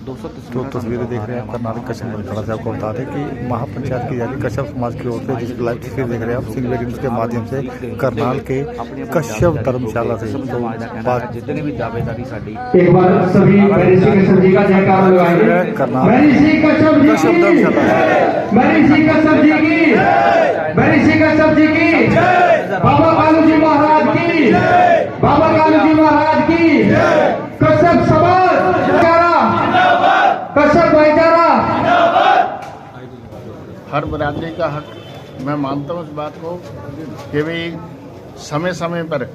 जो तस्वीरें देख रहे हैं आप करनाल कश्यप खड़ा से आपको बता दें कि महापंचायत की जारी कश्यप समाज की ओर से जिस लाइव तस्वीर देख रहे हैं आप सिंगल न्यूज के माध्यम से करनाल के कश्यप धर्मशाला से जितने भी दावेदारी साडी एक बार सभी मेरी श्री कश्यप जी का जयकार लगाएंगे। करनाल मेरी श्री कश्यप जी कश्यप की धर्मशाला मेरी श्री कश्यप जी की मेरी श्री कश्यप जी की बाबा कालू जी महाराज की बाबा कालू जी महाराज की कश्यप समाज कश्यप भाईचारा हर बरादरी का हक। मैं मानता हूँ इस बात को कि भाई समय समय पर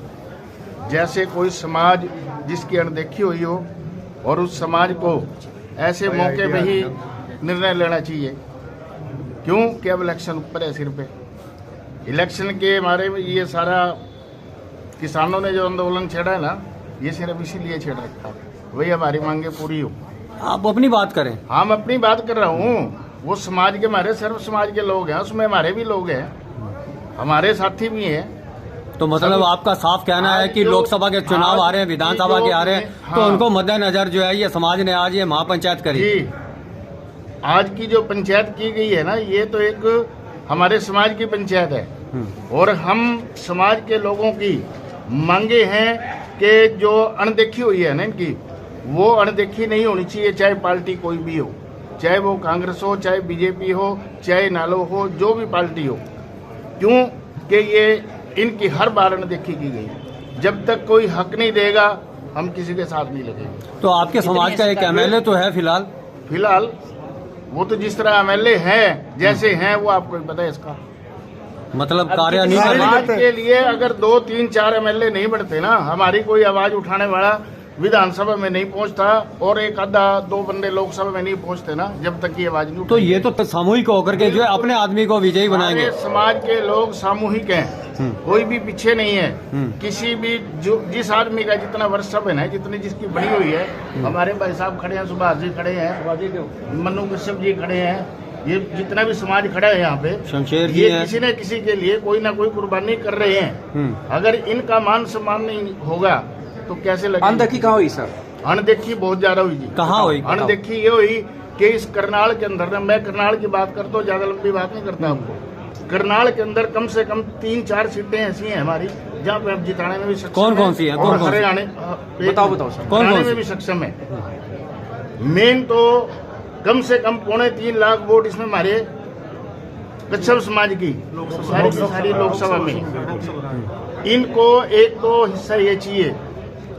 जैसे कोई समाज जिसकी अनदेखी हुई हो और उस समाज को ऐसे मौके पे ही निर्णय लेना चाहिए। क्यों कि अब इलेक्शन ऊपर है सिर पे। इलेक्शन के हमारे ये सारा किसानों ने जो आंदोलन छेड़ा है ना, ये सिर्फ इसीलिए छेड़ रखा है वही हमारी मांगे पूरी हो। आप अपनी बात करें। हम अपनी बात कर रहा हूँ, वो समाज के हमारे सर्व समाज के लोग हैं, उसमें हमारे भी लोग हैं, हमारे साथी भी हैं। तो मतलब आपका साफ कहना है कि लोकसभा के चुनाव आ रहे हैं, विधानसभा के आ रहे हैं, तो उनको मद्देनजर जो है ये समाज ने आज ये महापंचायत करी। जी, आज की जो पंचायत की गई है ना, ये तो एक हमारे समाज की पंचायत है और हम समाज के लोगों की मांगे हैं कि जो अनदेखी हुई है ना इनकी, वो अनदेखी नहीं होनी चाहिए, चाहे पार्टी कोई भी हो, चाहे वो कांग्रेस हो, चाहे बीजेपी हो, चाहे नालो हो, जो भी पार्टी हो। क्यों कि ये इनकी हर बार अनदेखी की गई। जब तक कोई हक नहीं देगा हम किसी के साथ नहीं लगेंगे। तो आपके समाज का एक एमएलए तो है फिलहाल वो तो जिस तरह एमएलए हैं जैसे हैं वो आपको पता है इसका मतलब कार्य नहीं कर समाज रहे। के लिए अगर 2, 3, 4 एमएलए नहीं बढ़ते ना, हमारी कोई आवाज उठाने वाला विधानसभा में नहीं पहुंचता और एक आधा 2 बंदे लोकसभा में नहीं पहुंचते ना, जब तक की आवाज नहीं। तो ये तो सामूहिक होकर के जो है अपने आदमी को विजयी बनाएंगे। समाज के लोग सामूहिक हैं, कोई भी पीछे नहीं है। किसी भी जो जिस आदमी का जितना वर्षा है, जितनी जिसकी बनी हुई है, हमारे भाई साहब खड़े हैं, सुभाष जी खड़े हैं, मनु कश्यप जी खड़े हैं, ये जितना भी समाज खड़ा है यहाँ पे, शमशेर जी ये हैं। किसी न किसी के लिए कोई ना कोई कुर्बानी कर रहे हैं। अगर इनका मान सम्मान नहीं होगा तो कैसे लगेगा? अनदेखी कहाँ हुई सर? अनदेखी बहुत ज्यादा हुई जी। कहाँ हुई? अनदेखी ये हुई कि इस करनाल के अंदर, मैं करनाल की बात करता हूँ, ज्यादा लंबी बात नहीं करता आपको। करनाल के अंदर कम से कम 3-4 सीटें ऐसी हैं हमारी जहाँ पे अब जिताने में भी सक्षम कौन सी है? हरियाणा बताओ सर। कौन में भी सक्षम है। मेन तो कम से कम 2.25 लाख वोट इसमें हमारे कच्छप समाज की सारी लोकसभा में। इनको एक तो हिस्सा ये चाहिए,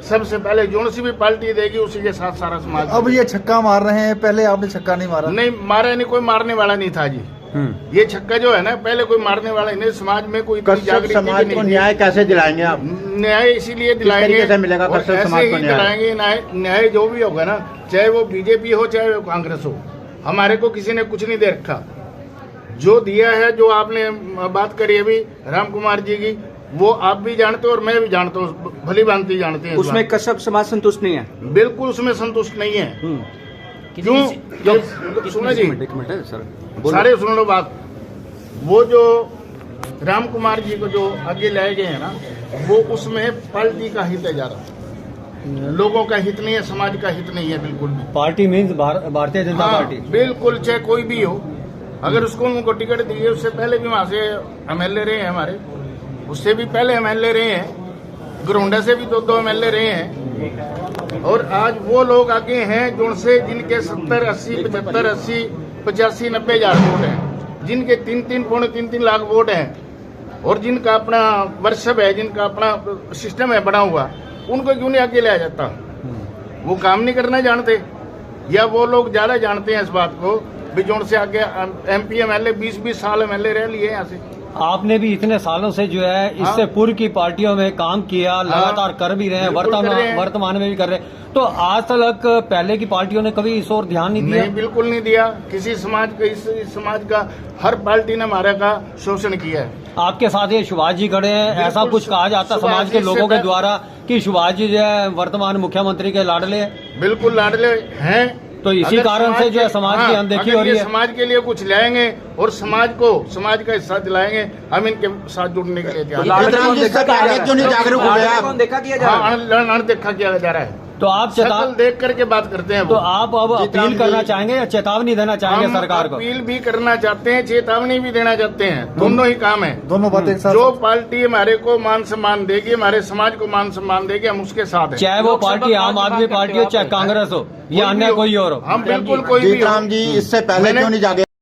सबसे पहले जो सी भी पार्टी देगी उसी के साथ सारा समाज। अब ये छक्का मार रहे हैं, पहले आपने छक्का नहीं मारा। नहीं मारा, नहीं कोई मारने वाला नहीं था जी। ये छक्का जो है ना, पहले कोई मारने वाला नहीं। समाज में कोई जागृति समाज को न्याय कैसे दिलाएंगे आप? न्याय इसीलिए दिलाएंगे, कैसे मिलेगा कश्यप समाज को दिलाएंगे न्याय जो भी होगा ना, चाहे वो बीजेपी हो चाहे वो कांग्रेस हो, हमारे को किसी ने कुछ नहीं दे रखा। जो दिया है, जो आपने बात करी अभी राम कुमार जी की, वो आप भी जानते हो और मैं भी जानता हूँ, भली भांति जानते हैं। उसमें कश्यप समाज संतुष्ट नहीं है? बिल्कुल उसमें संतुष्ट नहीं है। क्यों? सुनो जी, सारे सुन लो बात। वो जो राम कुमार जी को जो आगे लाए गए हैं ना, वो उसमें पार्टी का हित है ज्यादा, लोगों का हित नहीं है, समाज का हित नहीं है बिल्कुल भी। Party means Bharatiya Janata party. बिल्कुल, चाहे कोई भी हो, अगर उसको उनको टिकट दी है, उससे पहले भी वहां से एमएलए रहे हैं हमारे, उससे भी पहले एमएलए रहे हैं, गरोंडा से भी 2 एमएलए रहे हैं। और आज वो लोग आगे हैं जिनके 70, 80, 75, 80, 85, 90 हजार वोट हैं, जिनके 3-3, पौने 3-3 लाख वोट हैं, और जिनका अपना वर्षब है, जिनका अपना सिस्टम है बना हुआ, उनको क्यों नहीं आगे लाया जाता? वो काम नहीं करना जानते, या वो लोग ज्यादा जानते हैं इस बात को भी जोन से आगे एमपी एमएलए 20-20 साल एमएलए रह लिए यहाँ से। आपने भी इतने सालों से जो है इससे पूर्व की पार्टियों में काम किया, लगातार कर भी रहे हैं, वर्तमान में भी कर रहे हैं। तो आज तक पहले की पार्टियों ने कभी इस ओर ध्यान नहीं दिया? नहीं, बिल्कुल नहीं दिया। किसी समाज का, इस समाज का हर पार्टी ने हमारे का शोषण किया है। आपके साथ ये सुभाष जी खड़े हैं, ऐसा कुछ कहा जाता समाज के लोगों के द्वारा कि सुभाष जी जो है वर्तमान मुख्यमंत्री के लाडले हैं? बिल्कुल लाडले हैं। तो इसी कारण से जो है समाज की अनदेखी हो रही है। समाज के लिए कुछ लाएंगे और समाज का हिस्सा दिलाएंगे, हम इनके साथ जुड़ने के लिए तैयार। देखा किया जा रहा है? तो आप शक्ल देख करके बात करते हैं तो वो। आप अब अपील करना चाहेंगे या चेतावनी देना चाहेंगे हम सरकार को? अपील भी करना चाहते हैं, चेतावनी भी देना चाहते हैं, दोनों ही काम है। दोनों बातें एक साथ। जो पार्टी हमारे को मान सम्मान देगी, हमारे समाज को मान सम्मान देगी, हम उसके साथ हैं। चाहे वो पार्टी आम आदमी पार्टी हो, चाहे कांग्रेस हो या अन्य कोई और हो। हम बिल्कुल कोई भी हो। जीतराम जी इससे पहले मैंने- क्यों नहीं जागे?